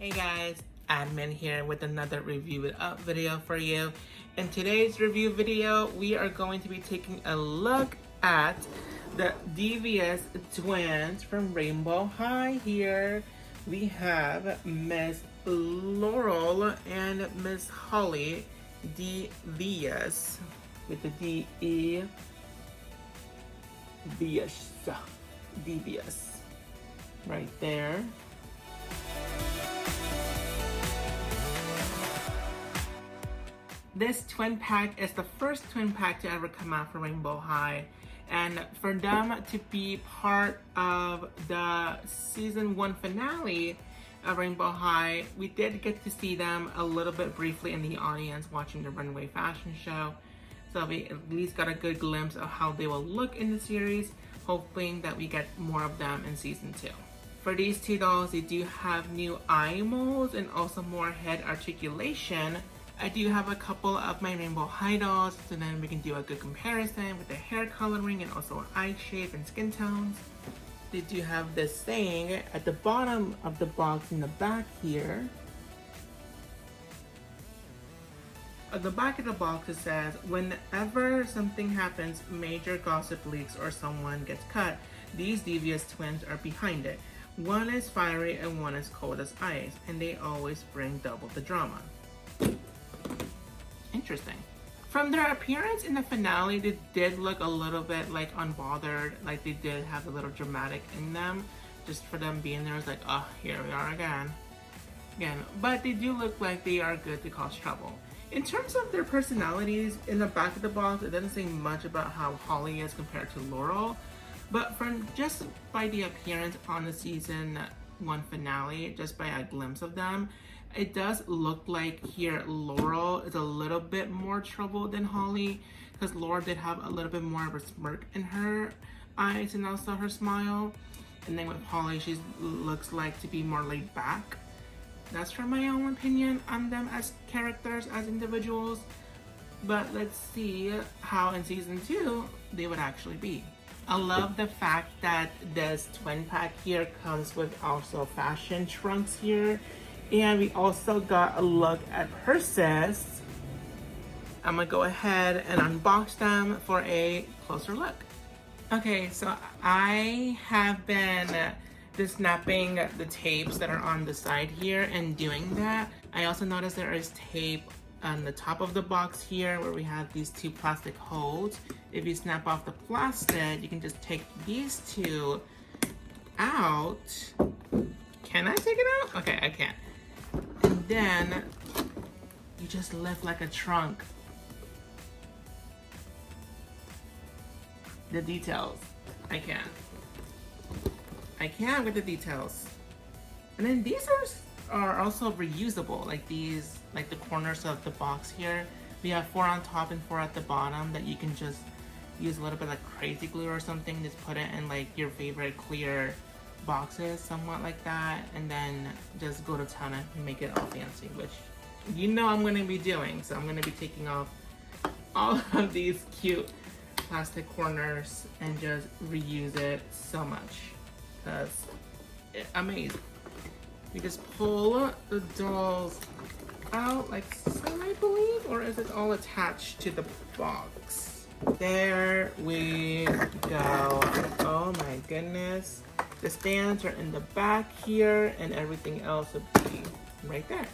Hey guys, Admin here with another review it up video for you. In today's review video, we are going to be taking a look at the devious twins from Rainbow High here. We have Miss Laurel and Miss Holly Devious with the D-E, Devious, right there. This twin pack is the first twin pack to ever come out for Rainbow High, and for them to be part of the season 1 finale of Rainbow High, we did get to see them a little bit briefly in the audience watching the runway fashion show. So we at least got a good glimpse of how they will look in the series, hoping that we get more of them in season 2. For these two dolls, they do have new eye molds and also more head articulation. I do have a couple of my Rainbow High dolls, so then we can do a good comparison with the hair coloring and also eye shape and skin tones. They do have this saying at the bottom of the box in the back here. At the back of the box it says, whenever something happens, major gossip leaks or someone gets cut, these devious twins are behind it. One is fiery and one is cold as ice, and they always bring double the drama. Interesting. From their appearance in the finale, they did look a little bit like unbothered, like they did have a little dramatic in them. Just for them being there, it's like, oh, here we are again. But they do look like they are good to cause trouble. In terms of their personalities, in the back of the box, it doesn't say much about how Holly is compared to Laurel. But from just by the appearance on the season 1 finale, just by a glimpse of them, it does look like here Laurel is a little bit more trouble than Holly, because Laurel did have a little bit more of a smirk in her eyes and also her smile. And then with Holly, she looks like to be more laid back. That's from my own opinion on them as characters, as individuals. But let's see how in season 2 they would actually be. I love the fact that this twin pack here comes with also fashion trunks here. And we also got a look at purses. I'm gonna go ahead and unbox them for a closer look. Okay, so I have been just snapping the tapes that are on the side here and doing that. I also noticed there is tape on the top of the box here where we have these two plastic holes. If you snap off the plastic, you can just take these two out. Can I take it out? Okay, I can't. And then you just lift like a trunk. The details. I can with the details. And then these are also reusable, like these, like the corners of the box here. We have 4 on top and 4 at the bottom that you can just use a little bit like crazy glue or something. Just put it in like your favorite clear boxes, somewhat like that, and then just go to town and make it all fancy, which you know I'm going to be doing. So I'm going to be taking off all of these cute plastic corners and just reuse it so much, because it's amazing. You just pull the dolls out like so, I believe, or is it all attached to the box? There we go. Oh my goodness. The stands are in the back here, and everything else would be right there.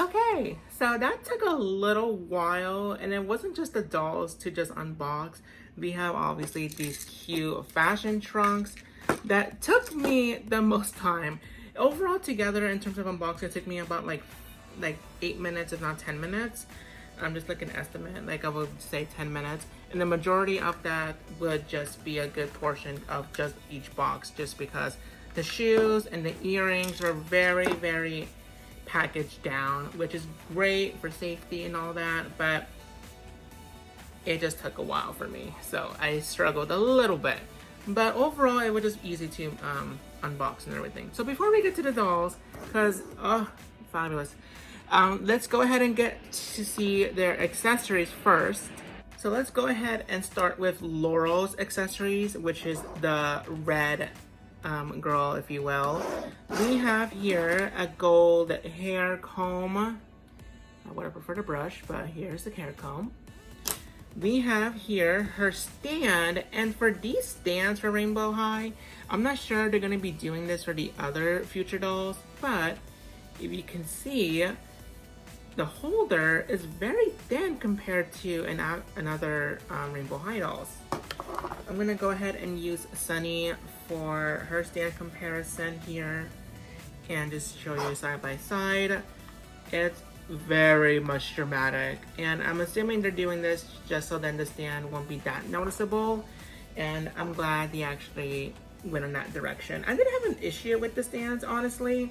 Okay, so that took a little while, and it wasn't just the dolls to just unbox. We have obviously these cute fashion trunks that took me the most time. Overall together, in terms of unboxing, it took me about like 8 minutes, if not 10 minutes. I'm just like an estimate, like I would say 10 minutes. And the majority of that would just be a good portion of just each box, just because the shoes and the earrings are very, very packaged down, which is great for safety and all that, but it just took a while for me. So I struggled a little bit, but overall it was just easy to unbox and everything. So before we get to the dolls, because, oh, fabulous. Let's go ahead and get to see their accessories first. So let's go ahead and start with Laurel's accessories, which is the red girl, if you will. We have here a gold hair comb. I would have preferred a brush, but here's the hair comb. We have here her stand, and for these stands for Rainbow High, I'm not sure they're going to be doing this for the other future dolls, but if you can see, the holder is very thin compared to another Rainbow High dolls. I'm going to go ahead and use Sunny for her stand comparison here and just show you side by side. It's very much dramatic, and I'm assuming they're doing this just so then the stand won't be that noticeable, and I'm glad they actually went in that direction. I didn't have an issue with the stands, honestly.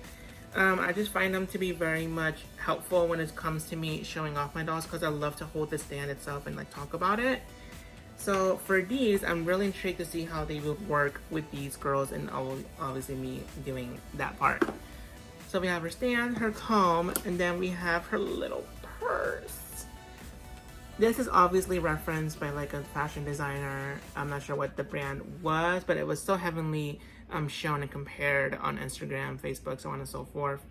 I just find them to be very much helpful when it comes to me showing off my dolls, because I love to hold the stand itself and like talk about it. So for these, I'm really intrigued to see how they would work with these girls, and obviously me doing that part. So we have her stand, her comb, and then we have her little purse. This is obviously referenced by like a fashion designer. I'm not sure what the brand was, but it was so heavenly shown and compared on Instagram, Facebook, so on and so forth.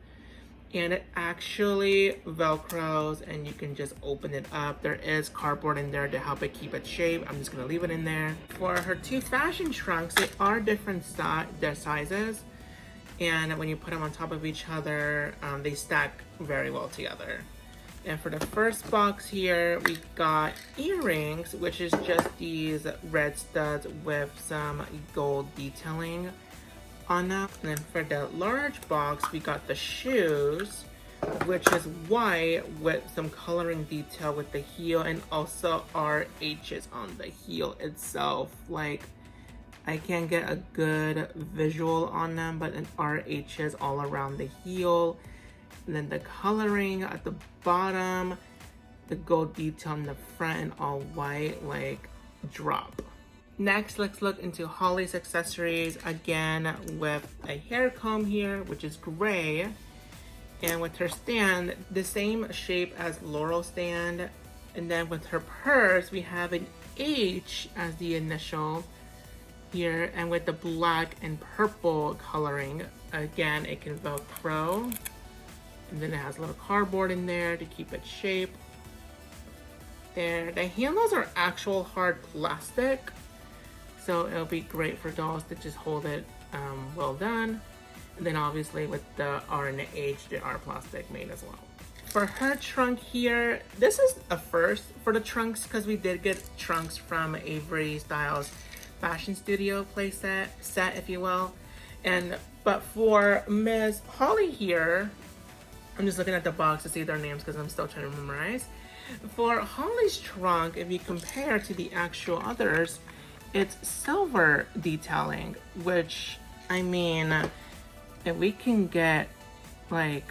And it actually velcros, and you can just open it up. There is cardboard in there to help it keep its shape. I'm just gonna leave it in there. For her two fashion trunks, they are different their sizes. And when you put them on top of each other, they stack very well together. And for the first box here, we got earrings, which is just these red studs with some gold detailing on them. And then for the large box, we got the shoes, which is white with some coloring detail with the heel, and also RHs on the heel itself. Like, I can't get a good visual on them, but an RHs all around the heel. And then the coloring at the bottom, the gold detail in the front, and all white, like, drop. Next, let's look into Holly's accessories, again with a hair comb here, which is gray. And with her stand, the same shape as Laurel stand. And then with her purse, we have an H as the initial here, and with the black and purple coloring. Again, it can velcro, and then it has a little cardboard in there to keep its shape. There, the handles are actual hard plastic, so it'll be great for dolls to just hold it well done. And then obviously with the R and the H, they are plastic made as well. For her trunk here, this is a first for the trunks, because we did get trunks from Avery Styles Fashion Studio playset set, if you will. But for Miss Holly here, I'm just looking at the box to see their names because I'm still trying to memorize. For Holly's trunk, if you compare to the actual others, it's silver detailing, which, I mean, if we can get like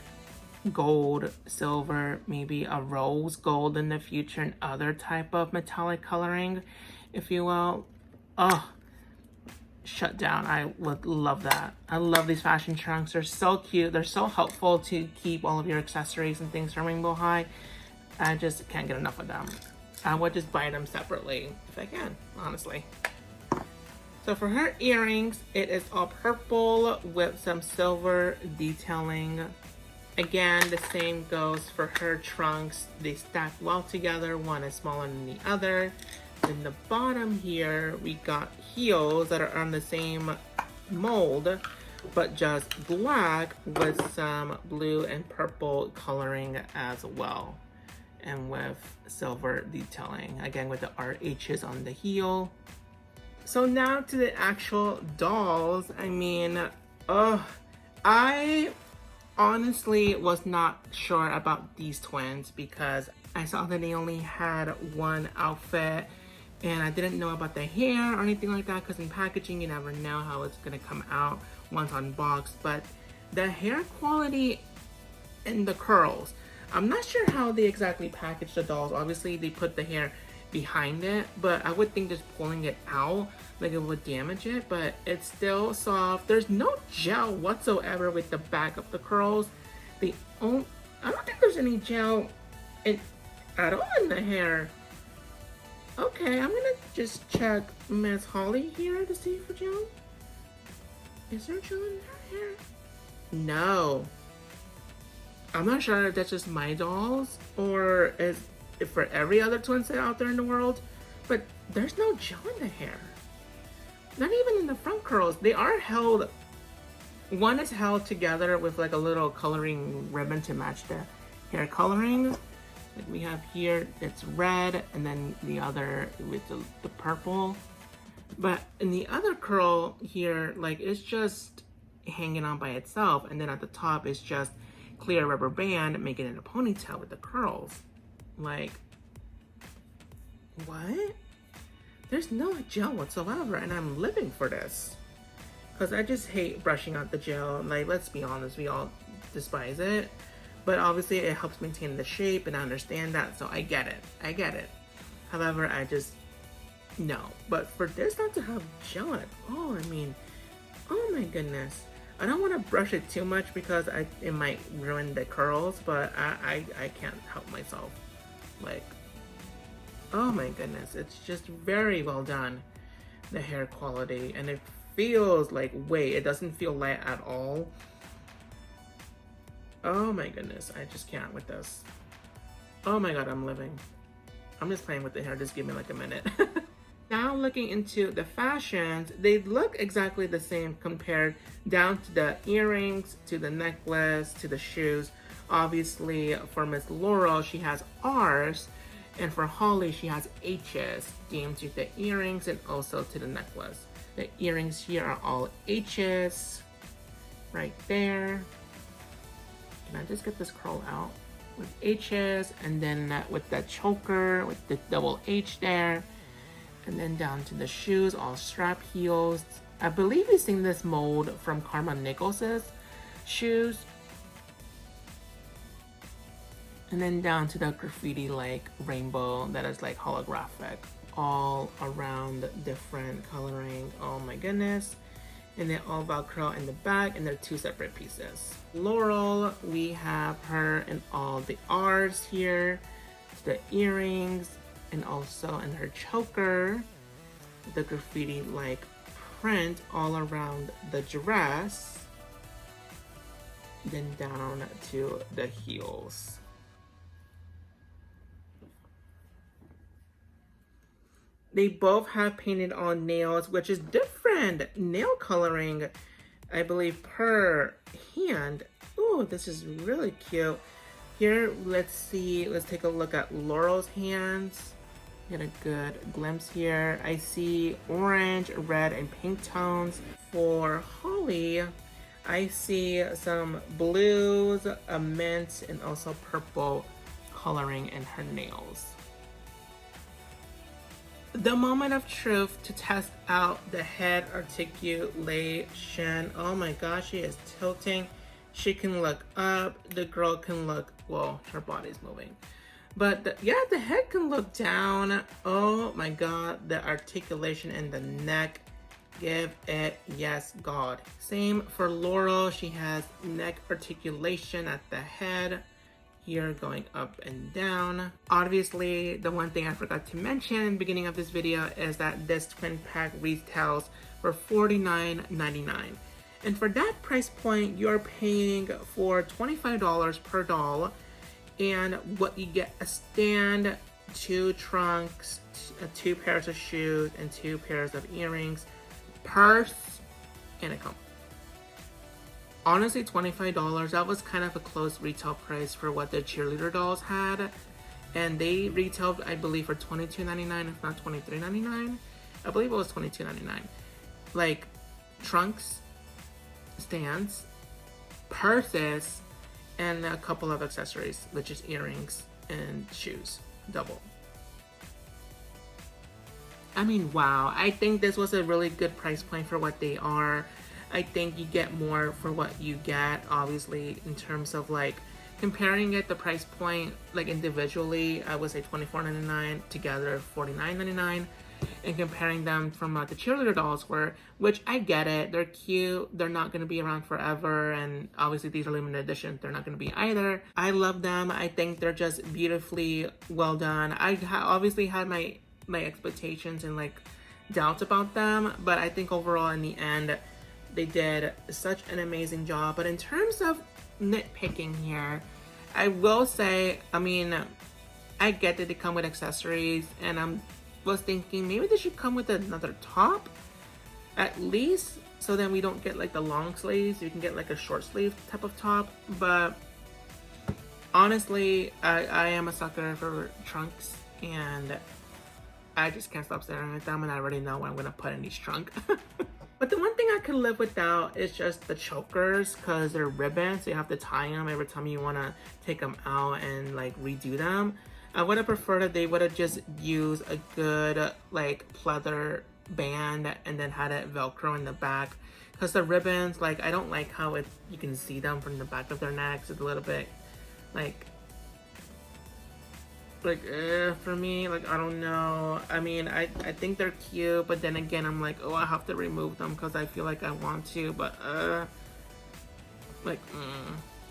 gold, silver, maybe a rose gold in the future, and other type of metallic coloring, if you will, oh, shut down. I would love that. I love these fashion trunks. They're so cute. They're so helpful to keep all of your accessories and things from Rainbow High. I just can't get enough of them. I would just buy them separately if I can, honestly. So for her earrings, it is all purple with some silver detailing. Again, the same goes for her trunks. They stack well together. One is smaller than the other. In the bottom here, we got heels that are on the same mold, but just black with some blue and purple coloring as well. And with silver detailing, again with the RHs on the heel. So now to the actual dolls. I mean, I honestly was not sure about these twins because I saw that they only had one outfit, and I didn't know about the hair or anything like that, because in packaging you never know how it's gonna come out once unboxed. But the hair quality and the curls, I'm not sure how they exactly packaged the dolls. Obviously they put the hair behind it, but I would think just pulling it out, like, it would damage it, but it's still soft. There's no gel whatsoever with the back of the curls. I don't think there's any gel at all in the hair. Okay, I'm gonna just check Miss Holly here to see for gel. Is there gel in her hair? No. I'm not sure if that's just my dolls or is it for every other twin set out there in the world, but there's no gel in the hair. Not even in the front curls. They are held, one is held together with like a little coloring ribbon to match the hair coloring. Like we have here, it's red, and then the other with the purple. But in the other curl here, like it's just hanging on by itself, and then at the top is just clear rubber band making it a ponytail with the curls. Like, what? There's no gel whatsoever, and I'm living for this. Because I just hate brushing out the gel. Like, let's be honest, we all despise it. But obviously it helps maintain the shape, and I understand that, so I get it. I get it. However, I just, no. But for this not to have gel at all, I mean, oh my goodness. I don't want to brush it too much because it might ruin the curls, but I can't help myself. Like, oh my goodness, it's just very well done, the hair quality, and it feels like, wait, it doesn't feel light at all. Oh my goodness, I just can't with this. Oh my god, I'm living. I'm just playing with the hair, just give me like a minute. Now looking into the fashions, they look exactly the same compared down to the earrings, to the necklace, to the shoes. Obviously for Miss Laurel, she has R's, and for Holly, she has H's themed to the earrings and also to the necklace. The earrings here are all H's right there. Can I just get this curl out? With H's, and then with the choker, with the double H there. And then down to the shoes, all strap heels. I believe we've seen this mold from Karma Nichols's shoes. And then down to the graffiti like rainbow that is like holographic, all around different coloring. Oh my goodness. And then all Velcro in the back, and they're two separate pieces. Laurel, we have her in all the R's here, the earrings, and also in her choker, the graffiti like print all around the dress, then down to the heels. They both have painted on nails, which is different nail coloring, I believe, per hand. Oh, this is really cute. Here, let's take a look at Laurel's hands. Get a good glimpse here. I see orange, red, and pink tones. For Holly, I see some blues, a mint, and also purple coloring in her nails. The moment of truth to test out the head articulation. Oh my gosh, she is tilting. She can look up. The girl can look, well, her body's moving. But the head can look down. Oh my god, the articulation in the neck. Give it, yes, God. Same for Laurel. She has neck articulation at the head. Here going up and down. Obviously, the one thing I forgot to mention in the beginning of this video is that this twin pack retails for $49.99. And for that price point, you're paying for $25 per doll. And what you get, a stand, 2 trunks, 2 pairs of shoes, and 2 pairs of earrings, purse, and a comb. Honestly, $25, that was kind of a close retail price for what the cheerleader dolls had. And they retailed, I believe, for $22.99, if not $23.99. I believe it was $22.99. Like, trunks, stands, purses, and a couple of accessories, which is earrings and shoes, double. I mean, wow. I think this was a really good price point for what they are. I think you get more for what you get, obviously, in terms of like comparing it the price point like individually. I would say $24.99, together $49.99, and comparing them from the cheerleader dolls were, which I get it, they're cute, they're not going to be around forever, and obviously these are limited editions, they're not going to be either. I love them. I think they're just beautifully well done. I obviously had my expectations and like doubts about them, but I think overall in the end they did such an amazing job. But in terms of nitpicking here, I will say, I mean, I get that they come with accessories, and was thinking maybe they should come with another top at least, so then we don't get like the long sleeves. You can get like a short sleeve type of top. But honestly, I am a sucker for trunks, and I just can't stop staring at them, and I already know what I'm gonna put in each trunk. But the one thing I could live without is just the chokers, because they're ribbons, so you have to tie them every time you want to take them out and like redo them. I would have preferred that they would have just used a good like pleather band and then had it Velcro in the back, because the ribbons, like, I don't like how you can see them from the back of their necks. It's a little bit like for me, like, I don't know. I mean, I think they're cute, but then again, I'm like, oh, I have to remove them because I feel like I want to, but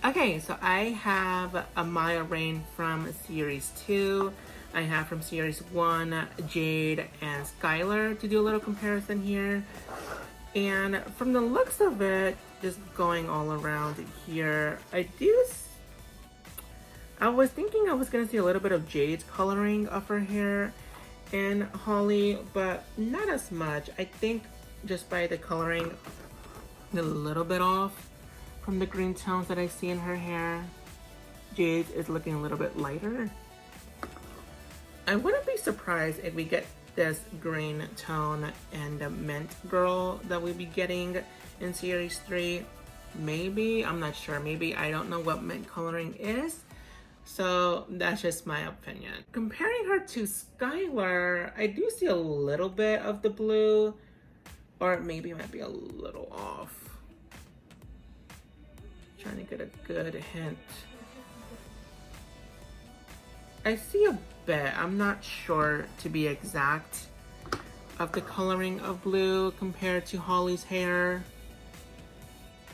okay, so I have Amaya Rain from series 2. I have from series 1 Jade and Skylar to do a little comparison here. And from the looks of it, just going all around here, I was thinking I was going to see a little bit of Jade's coloring of her hair in Holly, but not as much. I think just by the coloring, a little bit off from the green tones that I see in her hair. Jade is looking a little bit lighter. I wouldn't be surprised if we get this green tone and the mint girl that we'll be getting in series 3. Maybe, I'm not sure. Maybe, I don't know what mint coloring is. So that's just my opinion. Comparing her to Skylar, I do see a little bit of the blue, or maybe it might be a little off. Trying to get a good hint. I see a bit, I'm not sure to be exact, of the coloring of blue compared to Holly's hair.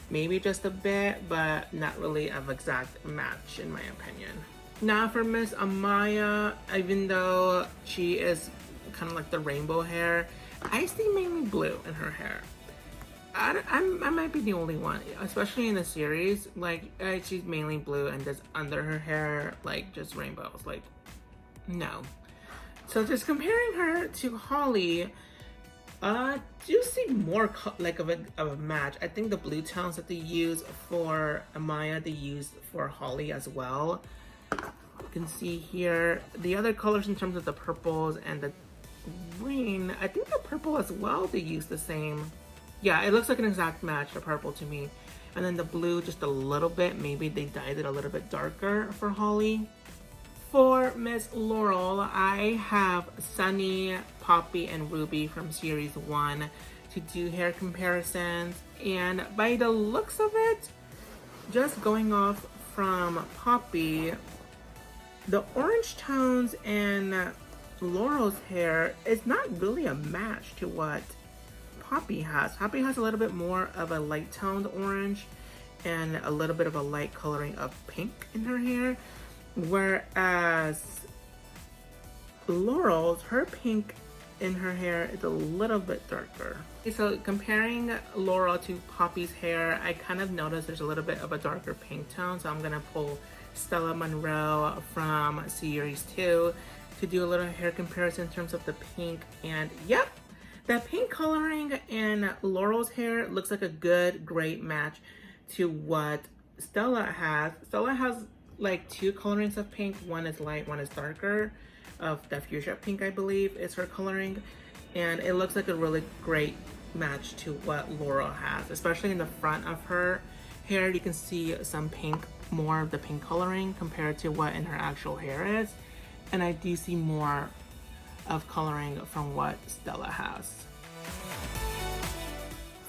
Maybe just a bit, but not really an exact match in my opinion. Now for Miss Amaya, even though she is kind of like the rainbow hair, I see mainly blue in her hair. I might be the only one, especially in the series. Like, she's mainly blue, and just under her hair, like, just rainbows. Like, no. So just comparing her to Holly, do you see more like of a match? I think the blue tones that they use for Amaya, they use for Holly as well. You can see here the other colors in terms of the purples and the green. I think the purple as well, they use the same. Yeah, it looks like an exact match, the purple to me. And then the blue just a little bit. Maybe they dyed it a little bit darker for Holly. For Miss Laurel, I have Sunny, Poppy, and Ruby from series 1 to do hair comparisons. And by the looks of it, just going off from Poppy, the orange tones in Laurel's hair is not really a match to what Poppy has. Poppy has a little bit more of a light toned orange and a little bit of a light coloring of pink in her hair, whereas Laurel's, her pink in her hair is a little bit darker. Okay, so comparing Laurel to Poppy's hair, I kind of noticed there's a little bit of a darker pink tone, so I'm gonna pull Stella Monroe from series 2 to do a little hair comparison in terms of the pink. And yep, that pink coloring in Laurel's hair looks like a good, great match to what Stella has. Stella has like 2 colorings of pink. One is light, one is darker. Of the fuchsia pink, I believe, is her coloring. And it looks like a really great match to what Laurel has. Especially in the front of her hair, you can see some pink, more of the pink coloring compared to what in her actual hair is. And I do see more of coloring from what Stella has.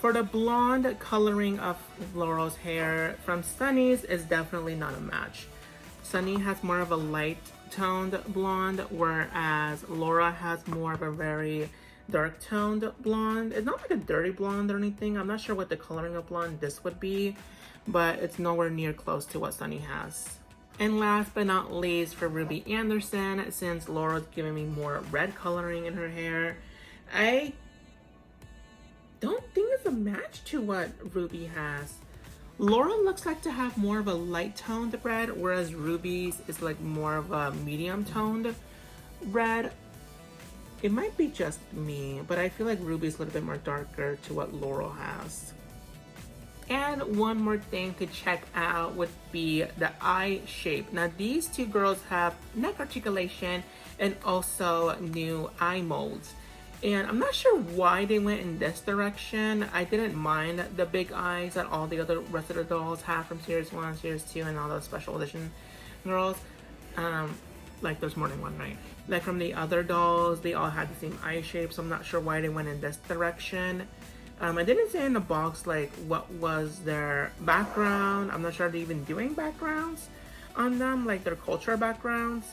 For the blonde coloring of Laurel's hair from Sunny's is definitely not a match. Sunny has more of a light toned blonde, whereas Laura has more of a very dark toned blonde. It's not like a dirty blonde or anything. I'm not sure what the coloring of blonde this would be, but it's nowhere near close to what Sunny has. And last but not least, for Ruby Anderson, since Laura's giving me more red coloring in her hair, I don't think it's a match to what Ruby has. Laurel looks like to have more of a light toned red, whereas Ruby's is like more of a medium toned red. It might be just me, but I feel like Ruby's a little bit more darker to what Laurel has. And one more thing to check out would be the eye shape. Now these two girls have neck articulation and also new eye molds. And I'm not sure why they went in this direction. I didn't mind the big eyes that all the other rest of the dolls have from Series 1, Series 2, and all those special edition girls. Like there's more than one, right? Like from the other dolls, they all had the same eye shape, so I'm not sure why they went in this direction. I didn't say in the box like what was their background. I'm not sure they're even doing backgrounds on them, like their cultural backgrounds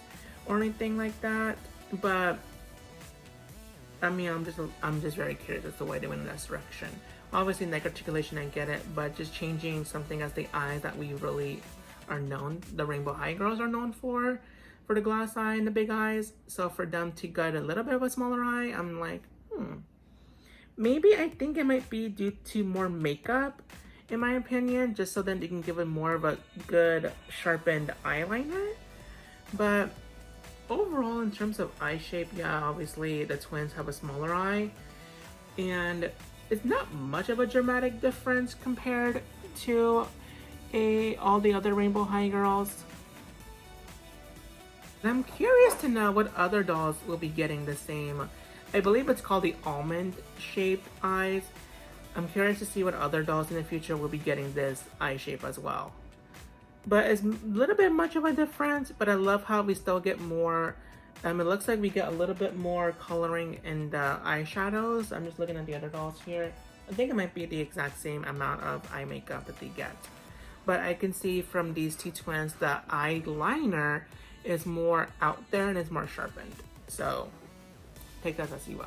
or anything like that. But I mean, I'm just very curious as to why they went in this direction. Obviously, neck articulation, I get it, but just changing something as the eyes that we really are known, the Rainbow High girls are known for the glass eye and the big eyes. So for them to get a little bit of a smaller eye, I'm like, maybe I think it might be due to more makeup, in my opinion, just so then they can give it more of a good sharpened eyeliner. But overall, in terms of eye shape, yeah, obviously the twins have a smaller eye, and it's not much of a dramatic difference compared to all the other Rainbow High girls. And I'm curious to know what other dolls will be getting the same. I believe it's called the almond shaped eyes. I'm curious to see what other dolls in the future will be getting this eye shape as well. But it's a little bit much of a difference, but I love how we still get more. It looks like we get a little bit more coloring in the eyeshadows. I'm just looking at the other dolls here. I think it might be the exact same amount of eye makeup that they get. But I can see from these two twins, the eyeliner is more out there and is more sharpened. So take that as you will.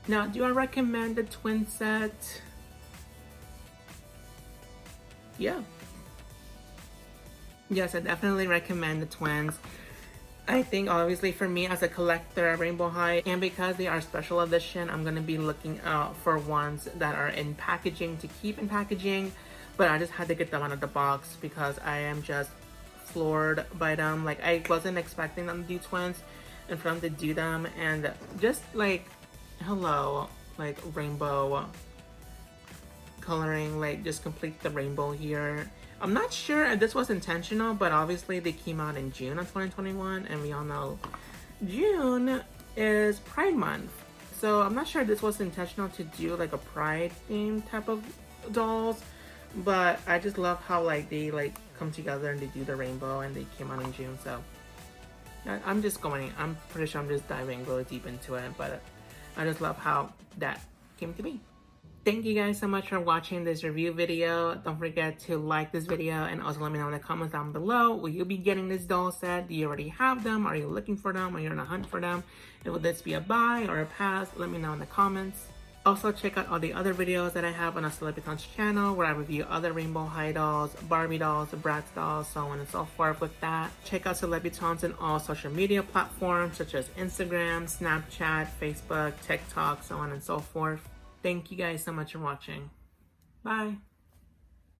Now, do I recommend the twin set? Yeah. Yes, I definitely recommend the twins. I think obviously for me as a collector of Rainbow High, and because they are special edition, I'm going to be looking out for ones that are in packaging to keep in packaging. But I just had to get them out of the box because I am just floored by them. Like, I wasn't expecting them to do twins and for them to do them, and just like, hello, like rainbow coloring, like just complete the rainbow here. I'm not sure if this was intentional, but obviously they came out in June of 2021, and we all know June is Pride Month. So I'm not sure if this was intentional to do like a Pride themed type of dolls, but I just love how like they like come together and they do the rainbow, and they came out in June. So I'm pretty sure I'm just diving really deep into it, but I just love how that came to be. Thank you guys so much for watching this review video. Don't forget to like this video, and also let me know in the comments down below. Will you be getting this doll set? Do you already have them? Are you looking for them? Are you on a hunt for them? And will this be a buy or a pass? Let me know in the comments. Also, check out all the other videos that I have on our Celebritants channel, where I review other Rainbow High dolls, Barbie dolls, Bratz dolls, so on and so forth with that. Check out Celebritants on all social media platforms such as Instagram, Snapchat, Facebook, TikTok, so on and so forth. Thank you guys so much for watching. Bye.